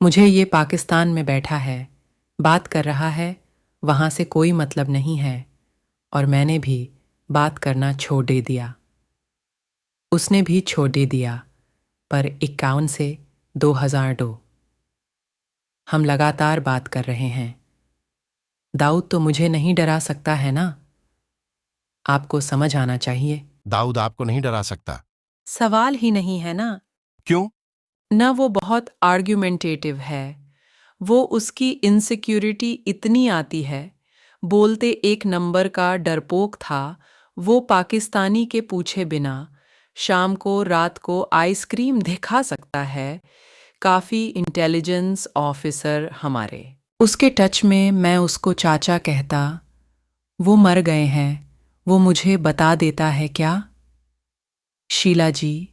मुझे ये पाकिस्तान में बैठा है, बात कर रहा है, वहाँ से कोई मतलब नहीं है और मैंने भी बात करना छोड़ दे दिया। उसने भी छोड़ दे दिया, पर 51 से 2002 हम लगातार बात कर रहे हैं। दाऊद तो मुझे नहीं डरा सकता है ना? आपको समझ आना चाहिए। दाऊद आपको नहीं डरा सकता। सवाल ही नहीं है ना। क्यों? न वो बहुत आर्ग्यूमेंटेटिव है, वो उसकी इनसिक्योरिटी इतनी आती है, बोलते एक नंबर का डरपोक था, वो पाकिस्तानी के पूछे बिना शाम को रात को आइसक्रीम दिखा सकता है, काफ़ी इंटेलिजेंस ऑफिसर हमारे। उसके टच में मैं उसको चाचा कहता, वो मर गए हैं, वो मुझे बता देता है क्या? शीला जी,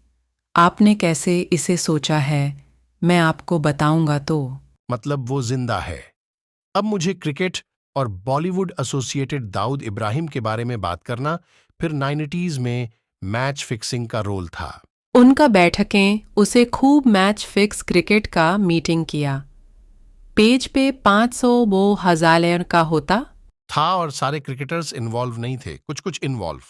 आपने कैसे इसे सोचा है, मैं आपको बताऊंगा तो। मतलब वो जिंदा है। अब मुझे क्रिकेट और बॉलीवुड एसोसिएटेड दाऊद इब्राहिम के बारे में बात करना, फिर 90s में मैच फिक्सिंग का रोल था। उनका बैठकें उसे खूब मैच फिक्स क्रिकेट का मीटिंग किया। पेज पे 500 वो हज़ार का होता। था और सारे क्रिकेटर्स इन्वॉल्व नहीं थे, कुछ कुछ इन्वॉल्व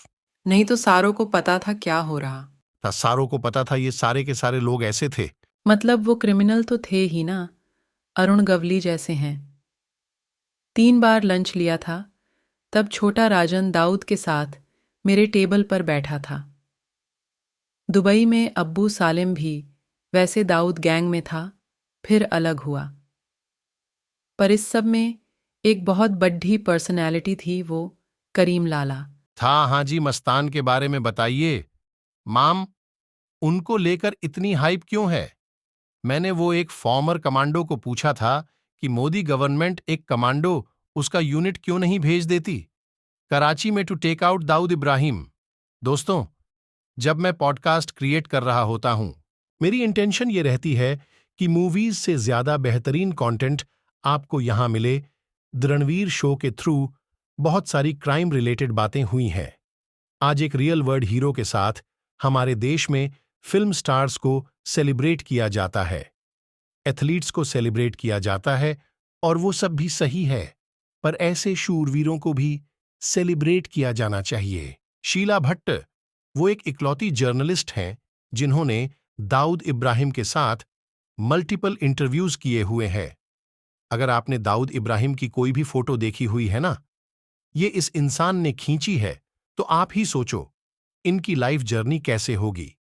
नहीं तो सारों को पता था क्या हो रहा। था। सारों को पता था ये सारे के सारे लोग ऐसे थे। मतलब वो क्रिमिनल तो थे ही ना, अरुण गवली जैसे हैं। 3 बार लंच लिया था, तब छोटा राजन दाऊद के साथ मेरे टेबल पर बैठा था। दुबई में अब्बू सालिम भी वैसे दाऊद गैंग में था, फिर अलग हुआ। पर इस सब में एक बहुत बड्ढी पर्सनैलिटी थी, वो करीम लाला। था। हाँ जी, मस्तान के बारे में बताइए। माम, उनको लेकर इतनी हाइप क्यों है? मैंने वो एक फॉर्मर कमांडो को पूछा था कि मोदी गवर्नमेंट एक कमांडो, उसका यूनिट क्यों नहीं भेज देती कराची में to take out Dawood Ibrahim. दोस्तों, जब मैं पॉडकास्ट क्रिएट कर रहा होता हूं, मेरी इंटेंशन ये रहती है कि मूवीज से ज्यादा बेहतरीन कंटेंट आपको यहां मिले। द रणवीर शो के थ्रू बहुत सारी क्राइम रिलेटेड बातें हुई हैं। आज एक रियल वर्ल्ड हीरो के साथ हमारे देश में फिल्म स्टार्स को सेलिब्रेट किया जाता है, एथलीट्स को सेलिब्रेट किया जाता है, और वो सब भी सही है, पर ऐसे शूरवीरों को भी सेलिब्रेट किया जाना चाहिए। शीला भट्ट वो एक इकलौती जर्नलिस्ट हैं जिन्होंने दाऊद इब्राहिम के साथ मल्टीपल इंटरव्यूज किए हुए हैं। अगर आपने दाऊद इब्राहिम की कोई भी फोटो देखी हुई है ना, ये इस इंसान ने खींची है, तो आप ही सोचो इनकी लाइफ जर्नी कैसे होगी,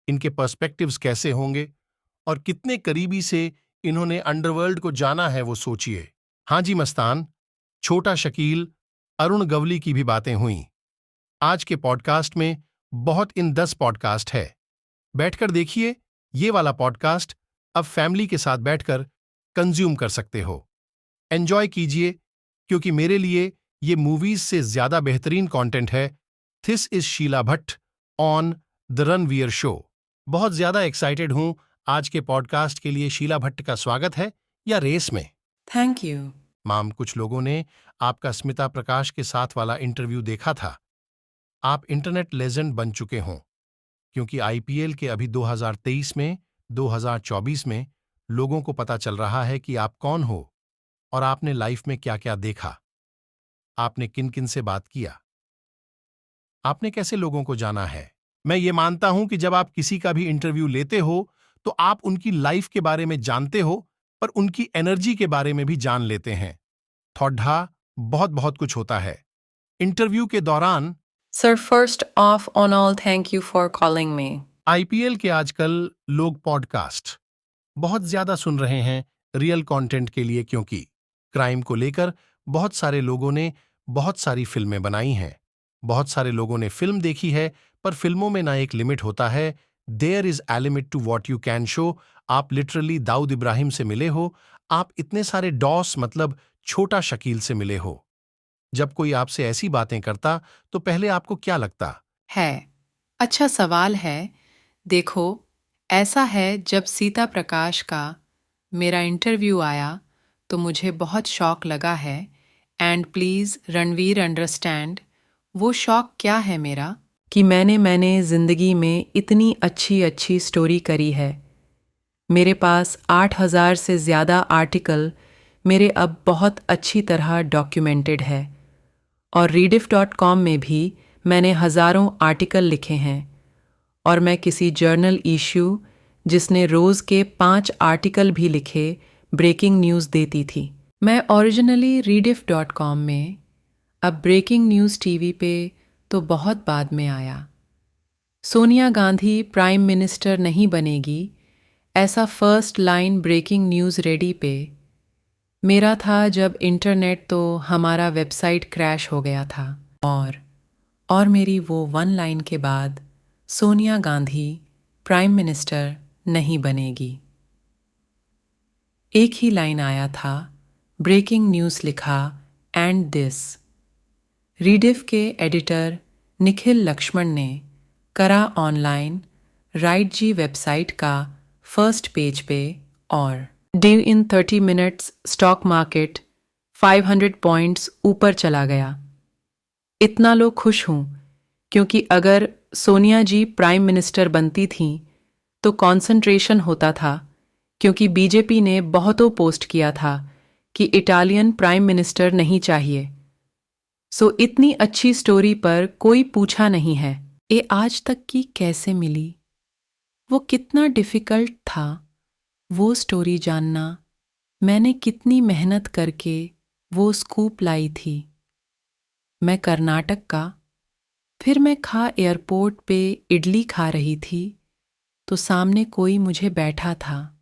इनके पर्सपेक्टिव्स कैसे होंगे, और कितने करीबी से इन्होंने अंडरवर्ल्ड को जाना है, वो सोचिए। हाँ जी मस्तान, छोटा शकील, अरुण गवली की भी बातें हुईं। आज के पॉडकास्ट में बहुत इन 10 पॉडकास्ट है, बैठकर देखिए। ये वाला पॉडकास्ट अब फैमिली के साथ बैठकर कंज्यूम कर सकते हो, एंजॉय कीजिए, क्योंकि मेरे लिए ये मूवीज से ज्यादा बेहतरीन कंटेंट है। This is Sheela Bhatt on the Ranveer show. बहुत ज्यादा एक्साइटेड हूं आज के पॉडकास्ट के लिए। शीला भट्ट का स्वागत है या रेस में। Thank you. माम, कुछ लोगों ने आपका स्मिता प्रकाश के साथ वाला इंटरव्यू देखा था। आप इंटरनेट लेजेंड बन चुके हों, क्योंकि आईपीएल के अभी 2023 में, 2024 में लोगों को पता चल रहा है कि आप कौन हो और आपने लाइफ में क्या क्या देखा, आपने किन किन से बात किया, आपने कैसे लोगों को जाना है। मैं ये मानता हूं कि जब आप किसी का भी इंटरव्यू लेते हो तो आप उनकी लाइफ के बारे में जानते हो, पर उनकी एनर्जी के बारे में भी जान लेते हैं। थोड़ा बहुत बहुत कुछ होता है इंटरव्यू के दौरान। Sir, first of on all, thank you for calling me. IPL के आजकल लोग पॉडकास्ट बहुत ज्यादा सुन रहे हैं रियल कंटेंट के लिए, क्योंकि क्राइम को लेकर बहुत सारे लोगों ने बहुत सारी फिल्में बनाई हैं, बहुत सारे लोगों ने फिल्म देखी है, पर फिल्मों में ना एक लिमिट होता है। There is a limit to what you can show. आप लिटरली दाऊद इब्राहिम से मिले हो, आप इतने सारे डॉस मतलब छोटा शकील से मिले हो। जब कोई आपसे ऐसी बातें करता तो पहले आपको क्या लगता? है, अच्छा सवाल है। देखो, ऐसा है, जब सीता प्रकाश का मेरा इंटरव्यू आया तो मुझे बहुत शौक लगा है। एंड प्लीज़ रणवीर अंडरस्टैंड, वो शौक क्या है मेरा, कि मैंने ज़िंदगी में इतनी अच्छी अच्छी स्टोरी करी है। मेरे पास 8,000 से ज़्यादा आर्टिकल मेरे अब बहुत अच्छी तरह डॉक्यूमेंटेड है और rediff.com में भी मैंने हज़ारों आर्टिकल लिखे हैं और मैं किसी जर्नल इश्यू जिसने रोज़ के 5 आर्टिकल भी लिखे ब्रेकिंग न्यूज़ देती थी। मैं ओरिजिनली rediff.com में, अब ब्रेकिंग न्यूज़ टीवी पे तो बहुत बाद में आया। सोनिया गांधी प्राइम मिनिस्टर नहीं बनेगी ऐसा first line breaking news ready पे मेरा था जब इंटरनेट तो हमारा वेबसाइट क्रैश हो गया था और मेरी वो वन लाइन के बाद सोनिया गांधी प्राइम मिनिस्टर नहीं बनेगी एक ही लाइन आया था, ब्रेकिंग न्यूज़ लिखा एंड दिस। रीडिफ के एडिटर निखिल लक्ष्मण ने करा ऑनलाइन राइट जी वेबसाइट का फर्स्ट पेज पे और ड्यू इन 30 मिनट्स स्टॉक मार्केट 500 पॉइंट्स ऊपर चला गया। इतना लो खुश हूं क्योंकि अगर सोनिया जी प्राइम मिनिस्टर बनती थीं तो कंसंट्रेशन होता था क्योंकि बीजेपी ने बहुतों पोस्ट किया था कि इटालियन प्राइम मिनिस्टर नहीं चाहिए। सो इतनी अच्छी स्टोरी पर कोई पूछा नहीं है ये आज तक की कैसे मिली, वो कितना डिफ़िकल्ट था वो स्टोरी जानना, मैंने कितनी मेहनत करके वो स्कूप लाई थी। मैं कर्नाटक का, फिर मैं एयरपोर्ट पे इडली खा रही थी तो सामने कोई मुझे बैठा था